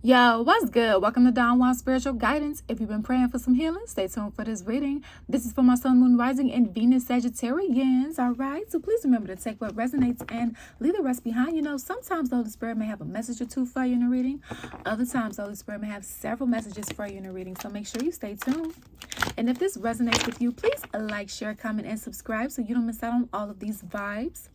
Yo, what's good? Welcome to Don Juan Spiritual Guidance. If you've been praying for some healing, stay tuned for this reading. This is for my Sun, Moon, Rising, and Venus Sagittarians. All right, so please remember to take what resonates and leave the rest behind. You know, sometimes the Holy Spirit may have a message or two for you in a reading. Other times the Holy Spirit may have several messages for you in a reading. So make sure you stay tuned. And if this resonates with you, please like, share, comment, and subscribe so you don't miss out on all of these vibes.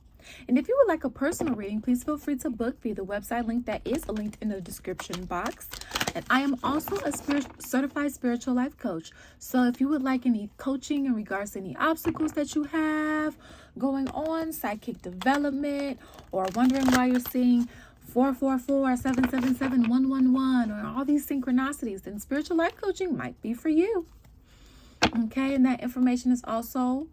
And if you would like a personal reading, please feel free to book via the website link that is linked in the description box. And I am also a certified spiritual life coach. So if you would like any coaching in regards to any obstacles that you have going on, psychic development, or wondering why you're seeing 444, 777, 111, or all these synchronicities, then spiritual life coaching might be for you. Okay, and that information is also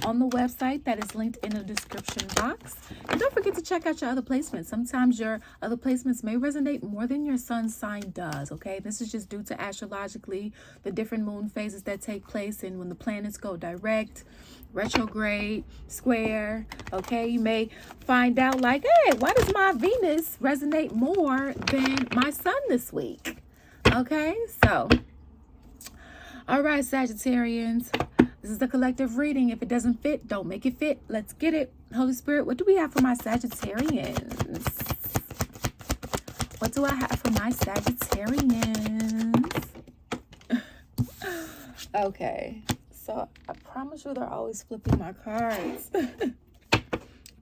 on the website that is linked in the description box. And don't forget to check out your other placements. Sometimes your other placements may resonate more than your sun sign does, okay? This is just due to astrologically the different moon phases that take place and when the planets go direct, retrograde, square, okay? You may find out like, hey, why does my Venus resonate more than my sun this week? Okay, so all right, Sagittarians. This is the collective reading. If it doesn't fit, don't make it fit. Let's get it. Holy Spirit, what do we have for my Sagittarians? What do I have for my Sagittarians? Okay. So I promise you they're always flipping my cards.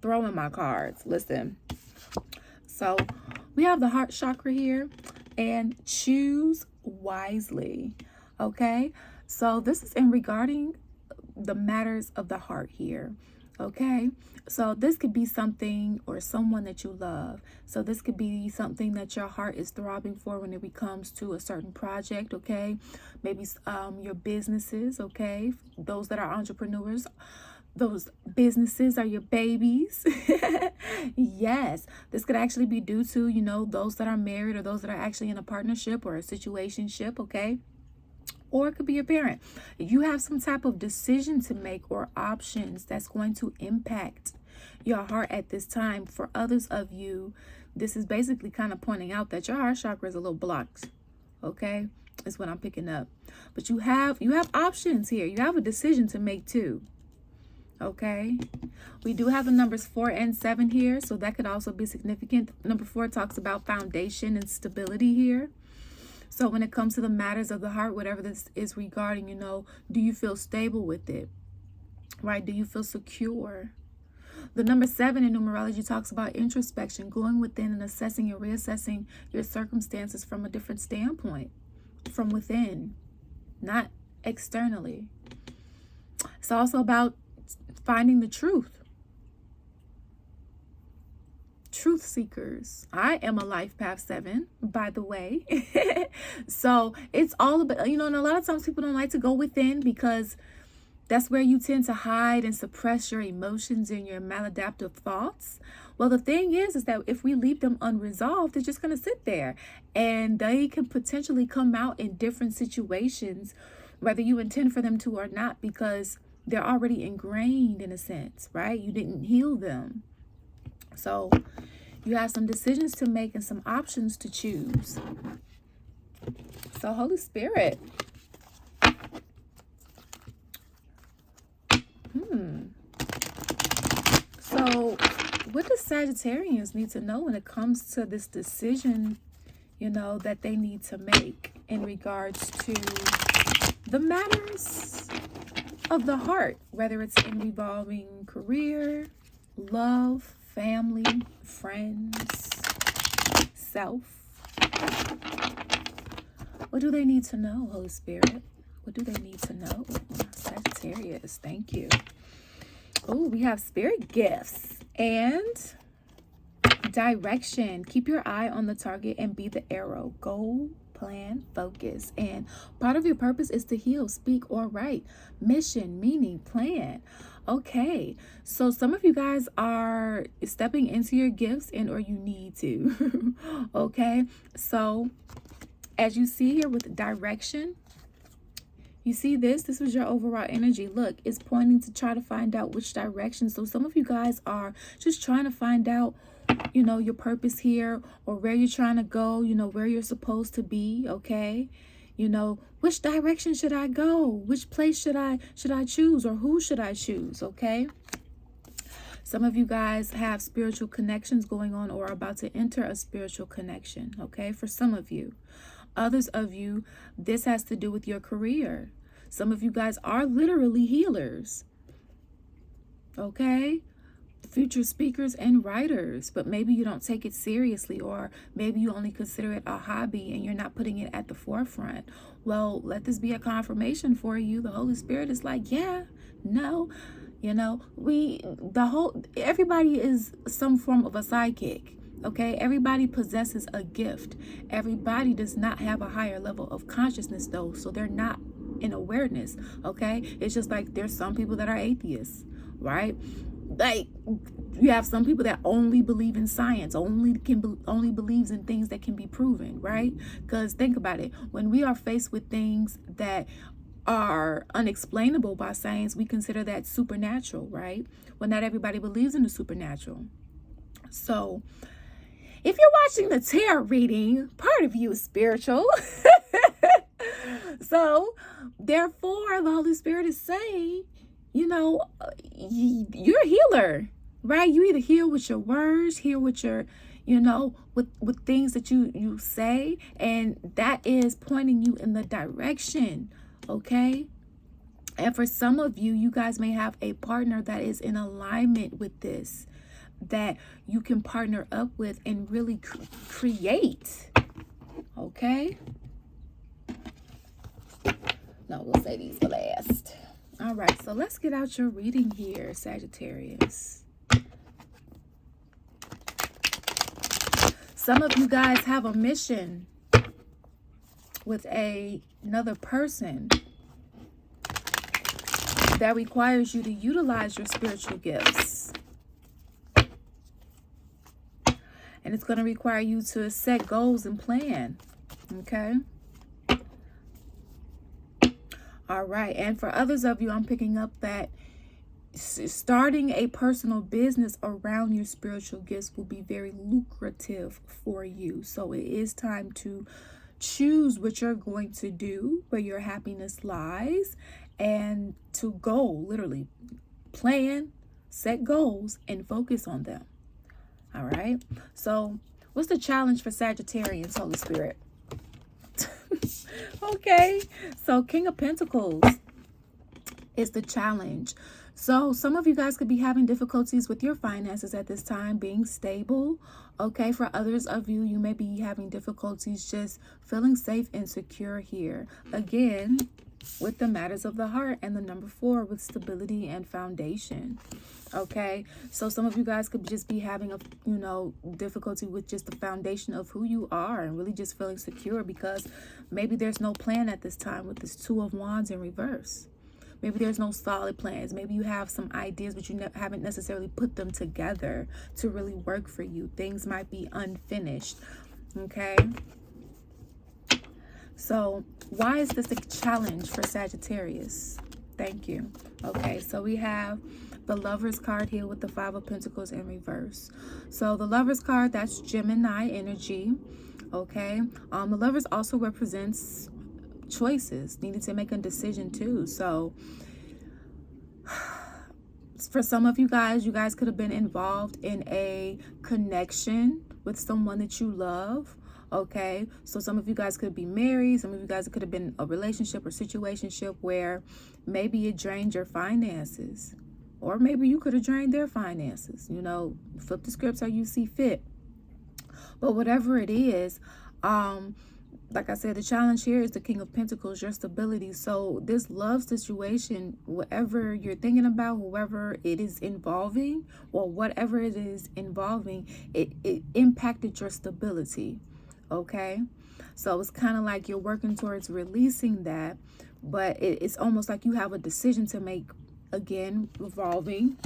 Throwing my cards. Listen. So we have the heart chakra here. And choose wisely. Okay. So this is in regarding the matters of the heart here. Okay, so this could be something or someone that you love. So this could be something that your heart is throbbing for when it comes to a certain project. Okay, maybe your businesses. Okay, those that are entrepreneurs, those businesses are your babies. Yes, this could actually be due to, you know, those that are married or those that are actually in a partnership or a situationship. Okay, or it could be a parent. You have some type of decision to make or options that's going to impact your heart at this time. For others of you, this is basically kind of pointing out that your heart chakra is a little blocked. Okay, is what I'm picking up. But you have options here. You have a decision to make too. Okay, we do have the numbers 4 and 7 here, so that could also be significant. Number 4 talks about foundation and stability here. So when it comes to the matters of the heart, whatever this is regarding, you know, do you feel stable with it? Right? Do you feel secure? The number 7 in numerology talks about introspection, going within and assessing and reassessing your circumstances from a different standpoint, from within, not externally. It's also about finding the truth. Truth seekers. I am a life path 7, by the way. So it's all about, you know, and a lot of times people don't like to go within because that's where you tend to hide and suppress your emotions and your maladaptive thoughts. Well, the thing is that if we leave them unresolved, they're just going to sit there and they can potentially come out in different situations, whether you intend for them to or not, because they're already ingrained in a sense, right? You didn't heal them. So you have some decisions to make and some options to choose. So Holy Spirit. So what do Sagittarians need to know when it comes to this decision, you know, that they need to make in regards to the matters of the heart, whether it's in revolving career, love, family, friends, self? What do they need to know, Holy Spirit? What do they need to know? Sagittarius, thank you. Oh, we have spirit gifts and direction. Keep your eye on the target and be the arrow. Goal, plan, focus. And part of your purpose is to heal, speak, or write. Mission, meaning, plan. Okay, so some of you guys are stepping into your gifts and or you need to. Okay, so as you see here with direction, you see this was your overall energy. Look, it's pointing to try to find out which direction. So some of you guys are just trying to find out you know, your purpose here, or where you're trying to go, you know, where you're supposed to be, okay? You know, which direction should I go? Which place should I choose, or who should I choose, okay? Some of you guys have spiritual connections going on or are about to enter a spiritual connection, okay? For some of you. Others of you, this has to do with your career. Some of you guys are literally healers, okay? Future speakers and writers, but maybe you don't take it seriously, or maybe you only consider it a hobby and you're not putting it at the forefront. Well, let this be a confirmation for you. The Holy Spirit is like, yeah, no, you know, everybody is some form of a psychic. Okay, everybody possesses a gift. Everybody does not have a higher level of consciousness though, so they're not in awareness. Okay, it's just like there's some people that are atheists, right? Like, you have some people that only believe in science, only believes in things that can be proven, right? Because think about it, when we are faced with things that are unexplainable by science, we consider that supernatural, right? Well, not everybody believes in the supernatural. So if you're watching the tarot reading, part of you is spiritual. So therefore, the Holy Spirit is saying, you know, you're a healer, right? You either heal with your words, heal with your, you know, with things that you say, and that is pointing you in the direction, okay? And for some of you, you guys may have a partner that is in alignment with this, that you can partner up with and really create, okay? No, we'll say these for last. All right, so let's get out your reading here, Sagittarius. Some of you guys have a mission with another person that requires you to utilize your spiritual gifts. And it's going to require you to set goals and plan, okay? All right, and for others of you, I'm picking up that starting a personal business around your spiritual gifts will be very lucrative for you. So it is time to choose what you're going to do, where your happiness lies, and to go, literally plan, set goals, and focus on them. All right, so what's the challenge for Sagittarians, Holy Spirit? Okay, so King of Pentacles is the challenge. So some of you guys could be having difficulties with your finances at this time, being stable. Okay, for others of you, you may be having difficulties just feeling safe and secure here. Again, with the matters of the heart, and the number 4 with stability and foundation. Okay, so some of you guys could just be having a, you know, difficulty with just the foundation of who you are and really just feeling secure, because maybe there's no plan at this time with this 2 of Wands in reverse. Maybe there's no solid plans. Maybe you have some ideas, but you haven't necessarily put them together to really work for you. Things might be unfinished. Okay. So why is this a challenge for Sagittarius? Thank you. Okay, so we have the Lover's card here with the 5 of Pentacles in reverse. So the Lover's card, that's Gemini energy. Okay, the Lovers also represents choices, needing to make a decision too. So for some of you guys could have been involved in a connection with someone that you love. Okay, so some of you guys could be married. Some of you guys, it could have been a relationship or situationship where maybe it drained your finances, or maybe you could have drained their finances. You know, flip the scripts how you see fit. But whatever it is, like I said, the challenge here is the King of Pentacles, your stability. So this love situation, whatever you're thinking about, whoever it is involving, or whatever it is involving, it impacted your stability. Okay, so it's kind of like you're working towards releasing that, but it's almost like you have a decision to make, again, revolving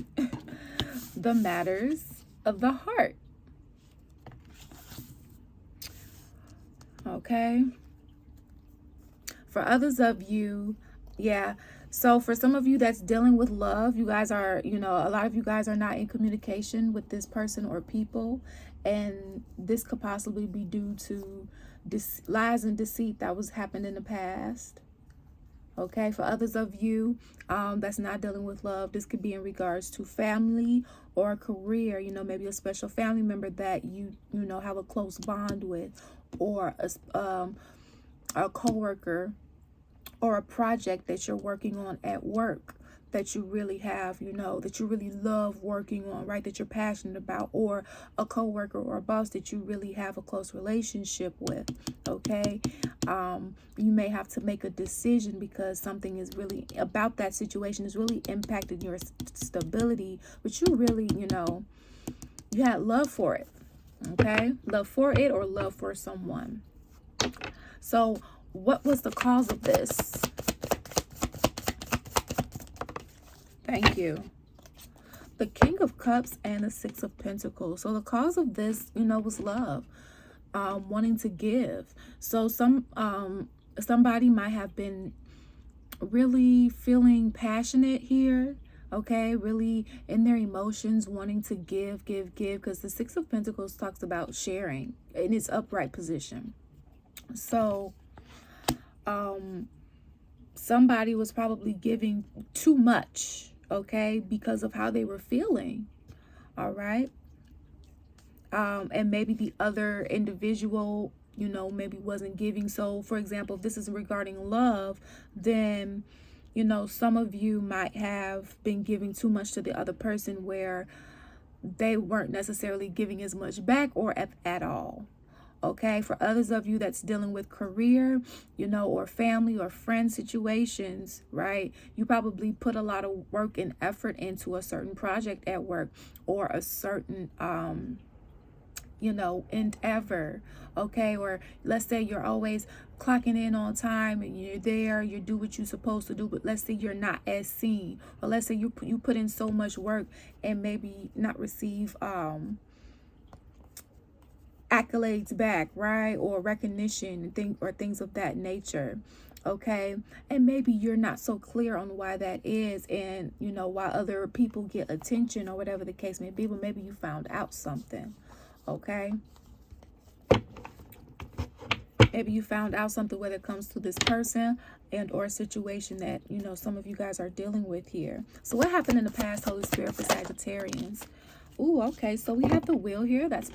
the matters of the heart. Okay, for others of you, yeah, So for some of you that's dealing with love, you guys are, you know, a lot of you guys are not in communication with this person or people. And this could possibly be due to lies and deceit that was happened in the past. Okay, for others of you that's not dealing with love, this could be in regards to family or career. You know, maybe a special family member that you know have a close bond with, or a coworker, or a project that you're working on at work that you really have, you know, that you really love working on, right? That you're passionate about, or a coworker or a boss that you really have a close relationship with. Okay, you may have to make a decision because something is really about that situation is really impacting your stability, but you really, you know, you had love for it. Okay, love for it or love for someone. So what was the cause of this? Thank you. The King of Cups and the Six of Pentacles. So the cause of this, you know, was love, wanting to give. So somebody might have been really feeling passionate here. Okay, really in their emotions, wanting to give, because the Six of Pentacles talks about sharing in its upright position. So somebody was probably giving too much, okay, because of how they were feeling. All right. And maybe the other individual, you know, maybe wasn't giving. So for example, if this is regarding love, then, you know, some of you might have been giving too much to the other person where they weren't necessarily giving as much back or at all. Okay, for others of you that's dealing with career, you know, or family or friend situations, right? You probably put a lot of work and effort into a certain project at work, or a certain, you know, endeavor. Okay, or let's say you're always clocking in on time and you're there, you do what you're supposed to do, but let's say you're not as seen, or let's say you put in so much work and maybe not receive accolades back, right? Or recognition and things of that nature. Okay, and maybe you're not so clear on why that is, and you know, why other people get attention or whatever the case may be, but maybe you found out something. Okay, maybe you found out something, whether it comes to this person and or a situation that, you know, some of you guys are dealing with here. So what happened in the past, Holy Spirit, for Sagittarians? Ooh, okay, so we have the wheel here. That's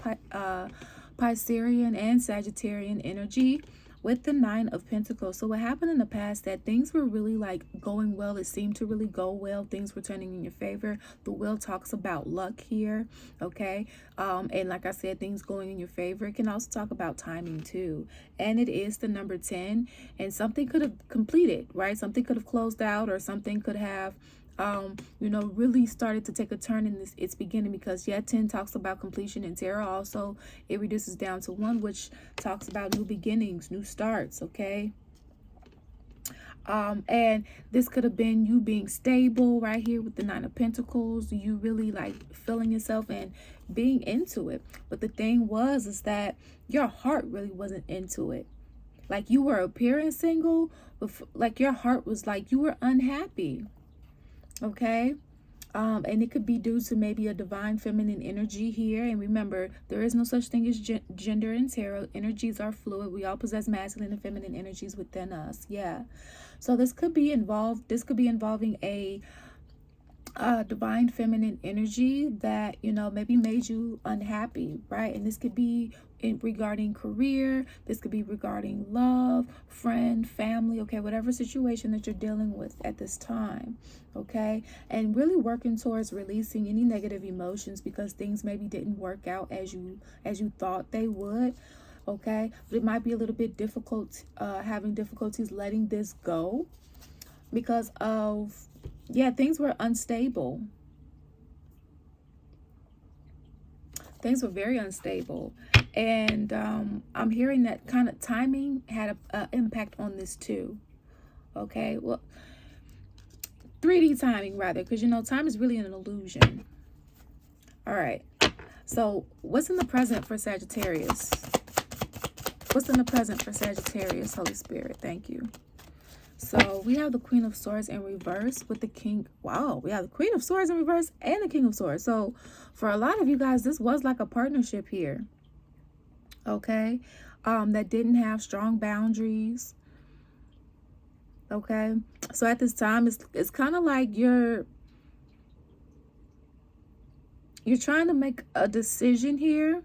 Piscean and Sagittarian energy with the Nine of Pentacles. So what happened in the past, that things were really like going well. It seemed to really go well. Things were turning in your favor. The wheel talks about luck here. Okay. And like I said, things going in your favor. It can also talk about timing too. And it is the number 10, and something could have completed, right? Something could have closed out, or something could have you know, really started to take a turn in its beginning, because 10 talks about completion, and tarot also, it reduces down to 1, which talks about new beginnings, new starts. Okay, and this could have been you being stable right here with the Nine of Pentacles, you really like feeling yourself and being into it. But the thing is that your heart really wasn't into it. Like, you were appearing single, but like your heart was like, you were unhappy. Okay, and it could be due to maybe a divine feminine energy here. And remember, there is no such thing as gender in tarot. Energies are fluid. We all possess masculine and feminine energies within us. Yeah, so this could be involving a divine feminine energy that, you know, maybe made you unhappy, right? And this could be regarding career, this could be regarding love, friend, family, okay, whatever situation that you're dealing with at this time. Okay, and really working towards releasing any negative emotions, because things maybe didn't work out as you thought they would. Okay, but it might be a little bit difficult, having difficulties letting this go, because of things were unstable. Things were very unstable. And I'm hearing that kind of timing had an impact on this too. Okay, well, 3D timing rather, because, you know, time is really an illusion. All right, so what's in the present for Sagittarius? What's in the present for Sagittarius, Holy Spirit? Thank you. So we have the Queen of Swords in reverse with the King. Wow, we have the Queen of Swords in reverse and the King of Swords. So for a lot of you guys, this was like a partnership here. Okay. That didn't have strong boundaries. Okay. So at this time, it's kind of like you're trying to make a decision here.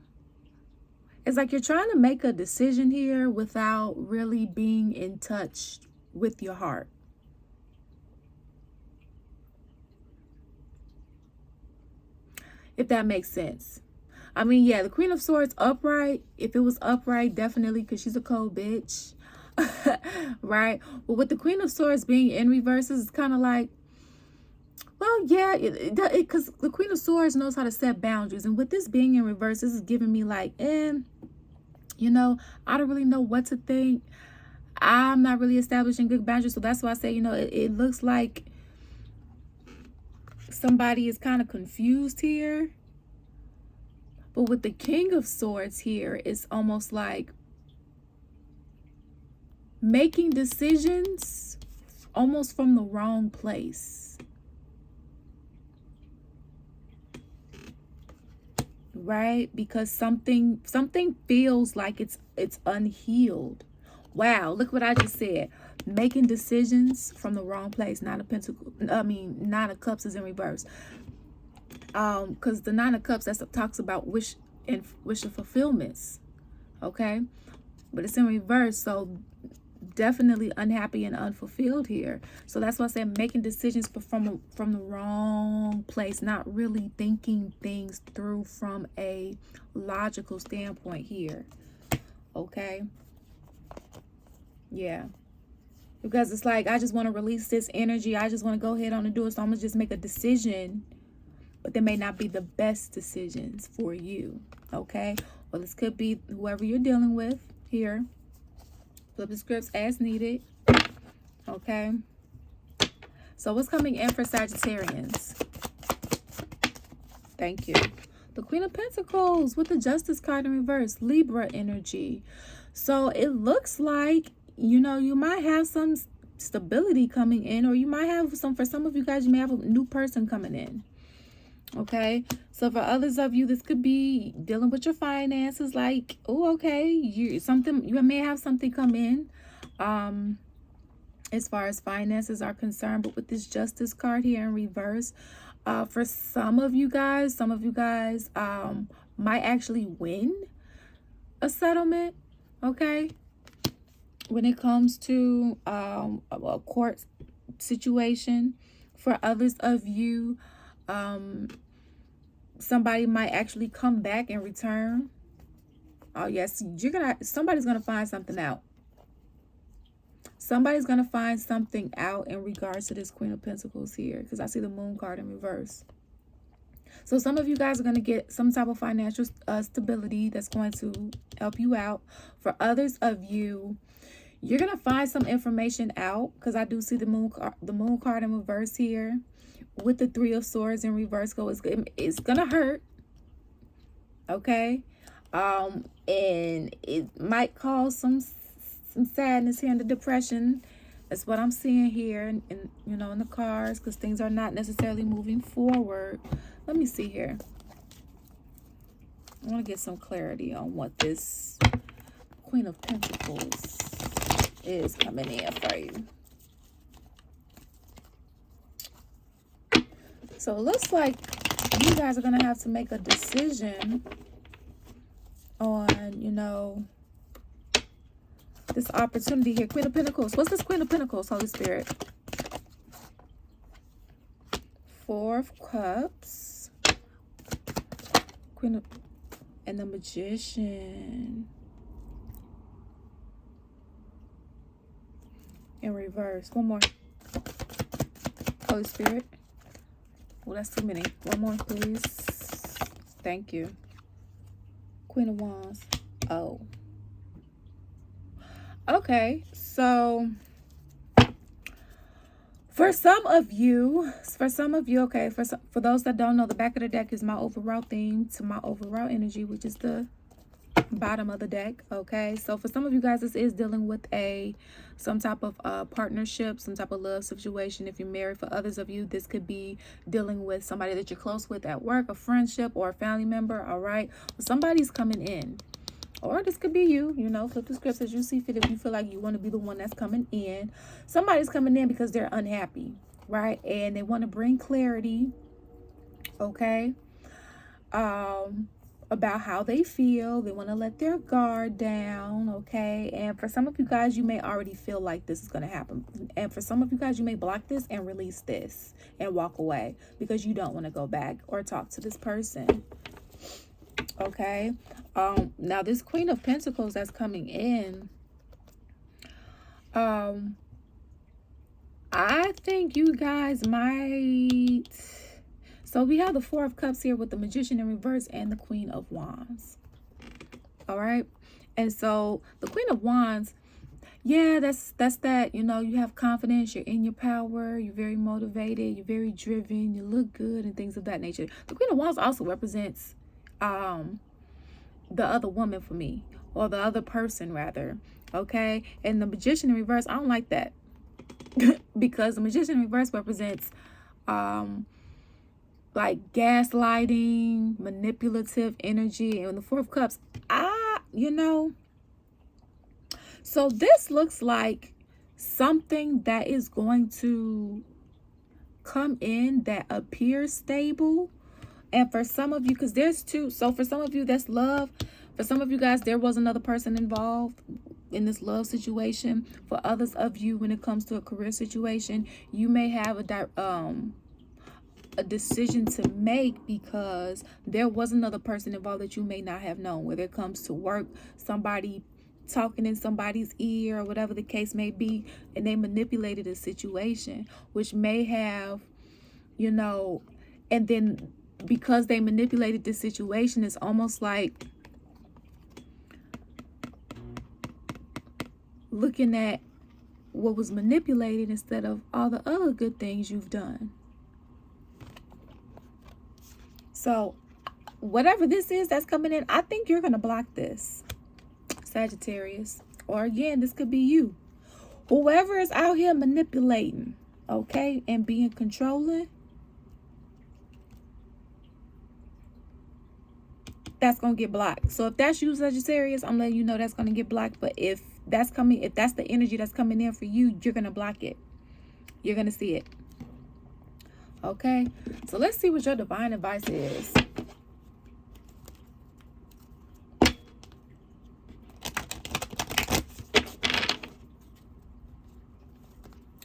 It's like you're trying to make a decision here without really being in touch with your heart. If that makes sense. I mean, yeah, the Queen of Swords upright. If it was upright, definitely, because she's a cold bitch. Right? But with the Queen of Swords being in reverse, it's kind of like, well, yeah, because the Queen of Swords knows how to set boundaries. And with this being in reverse, this is giving me like, you know, I don't really know what to think. I'm not really establishing good boundaries. So that's why I say, you know, it looks like somebody is kind of confused here. But with the King of Swords here, it's almost like making decisions almost from the wrong place. Right? Because something feels like it's unhealed. Wow, look what I just said. Making decisions from the wrong place. Nine of Cups is in reverse. Because the Nine of Cups, talks about wish and fulfillments. Okay? But it's in reverse, so definitely unhappy and unfulfilled here. So that's why I said making decisions from the wrong place, not really thinking things through from a logical standpoint here. Okay? Yeah. Because it's like, I just want to release this energy. I just want to go ahead on and do it. So I'm going to just make a decision. But they may not be the best decisions for you. Okay? Well, this could be whoever you're dealing with here. Flip the scripts as needed. Okay? So what's coming in for Sagittarians? Thank you. The Queen of Pentacles with the Justice card in reverse. Libra energy. So it looks like, you know, you might have some stability coming in, or you might have for some of you guys, you may have a new person coming in. Okay, so for others of you, this could be dealing with your finances. Like, oh, okay, you may have something come in as far as finances are concerned. But with this Justice card here in reverse, for some of you guys might actually win a settlement. Okay, when it comes to a court situation. For others of you, somebody might actually come back and return. Oh yes, somebody's gonna find something out. Somebody's gonna find something out in regards to this Queen of Pentacles here, because I see the Moon card in reverse. So some of you guys are going to get some type of financial stability that's going to help you out. For others of you, you're going to find some information out, because I do see the moon card in reverse here with the Three of Swords in reverse. It's going to hurt. Okay. And it might cause some sadness here and the depression. That's what I'm seeing here, in the cards, because things are not necessarily moving forward. Let me see here. I want to get some clarity on what this Queen of Pentacles is coming in for you. So it looks like you guys are going to have to make a decision on, this opportunity here. Queen of Pentacles. What's this Queen of Pentacles, Holy Spirit? Four of Cups. Queen of... And the Magician. In reverse. One more. Holy Spirit. Oh, that's too many. One more, please. Thank you. Queen of Wands. Oh. Okay, so for some of you, okay, for those that don't know, the back of the deck is my overall theme to my overall energy, which is the bottom of the deck. Okay, so for some of you guys, this is dealing with some type of partnership, some type of love situation. If you're married, for others of you, this could be dealing with somebody that you're close with at work, a friendship, or a family member. All right, somebody's coming in, or this could be you. You know, flip the scripts as you see fit. If you feel like you want to be the one that's coming in, somebody's coming in because they're unhappy, right? And they want to bring clarity. Okay, about how they feel. They want to let their guard down. Okay, and for some of you guys, you may already feel like this is going to happen, and for some of you guys, you may block this and release this and walk away because you don't want to go back or talk to this person. Okay, now this Queen of Pentacles that's coming in, I think you guys might. So we have the Four of Cups here with the Magician in reverse and the Queen of Wands. All right. And so the Queen of Wands, yeah, that's that, you know, you have confidence, you're in your power, you're very motivated, you're very driven, you look good and things of that nature. The Queen of Wands also represents the other woman for me, or the other person rather. Okay. And the Magician in reverse, I don't like that because the Magician in reverse represents like gaslighting, manipulative energy, and the Four of Cups, you know, so this looks like something that is going to come in that appears stable. And for some of you, because there's two, so for some of you that's love, for some of you guys there was another person involved in this love situation. For others of you, when it comes to a career situation, you may have a decision to make because there was another person involved that you may not have known. Whether it comes to work, somebody talking in somebody's ear or whatever the case may be, and they manipulated a situation, which may have, you know, and then because they manipulated the situation, it's almost like looking at what was manipulated instead of all the other good things you've done. So whatever this is that's coming in, I think you're going to block this, Sagittarius. Or again, this could be you. Whoever is out here manipulating, okay, and being controlling, that's going to get blocked. So if that's you, Sagittarius, I'm letting you know that's going to get blocked. But if that's the energy that's coming in for you, you're going to block it. You're going to see it. Okay, so let's see what your divine advice is.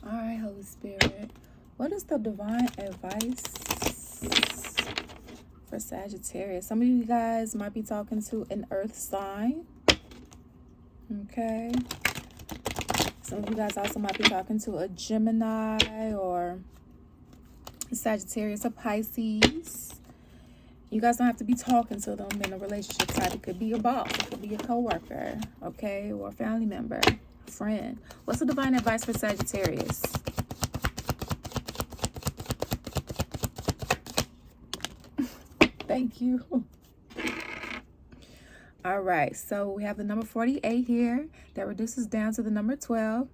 All right, Holy Spirit, what is the divine advice for Sagittarius? Some of you guys might be talking to an earth sign. Okay, some of you guys also might be talking to a Gemini or Sagittarius or Pisces. You guys don't have to be talking to them in a relationship type. It could be a boss, it could be a co-worker, okay, or a family member, a friend. What's the divine advice for Sagittarius? Thank you. All right, so we have the number 48 here. That reduces down to the number 12.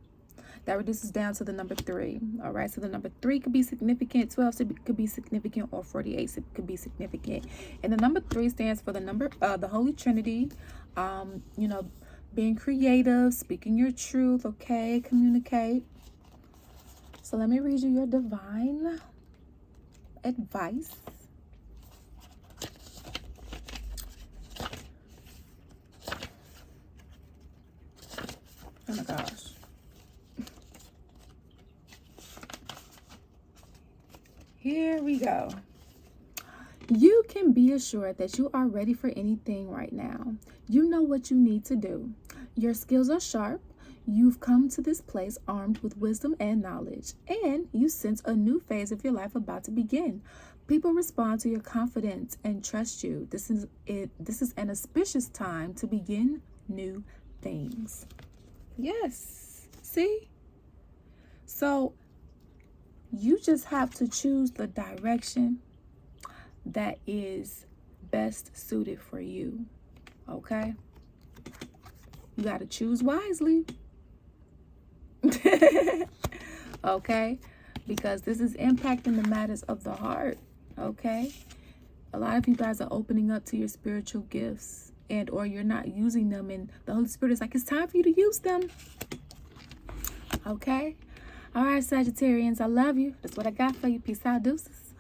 That reduces down to the number 3. All right, so the number 3 could be significant, 12 could be significant, or 48 could be significant. And the number 3 stands for the Holy Trinity. You know, being creative, speaking your truth, okay, communicate. So let me read you your divine advice. Oh my gosh. Here we go. You can be assured that you are ready for anything right now. You know what you need to do. Your skills are sharp. You've come to this place armed with wisdom and knowledge, and you sense a new phase of your life about to begin. People respond to your confidence and trust you. This is an auspicious time to begin new things. Yes. See? So you just have to choose the direction that is best suited for you. Okay? You got to choose wisely. Okay? Because this is impacting the matters of the heart. Okay? A lot of you guys are opening up to your spiritual gifts, and or you're not using them, and the Holy Spirit is like, it's time for you to use them. Okay? All right, Sagittarians, I love you. That's what I got for you. Peace out, deuces.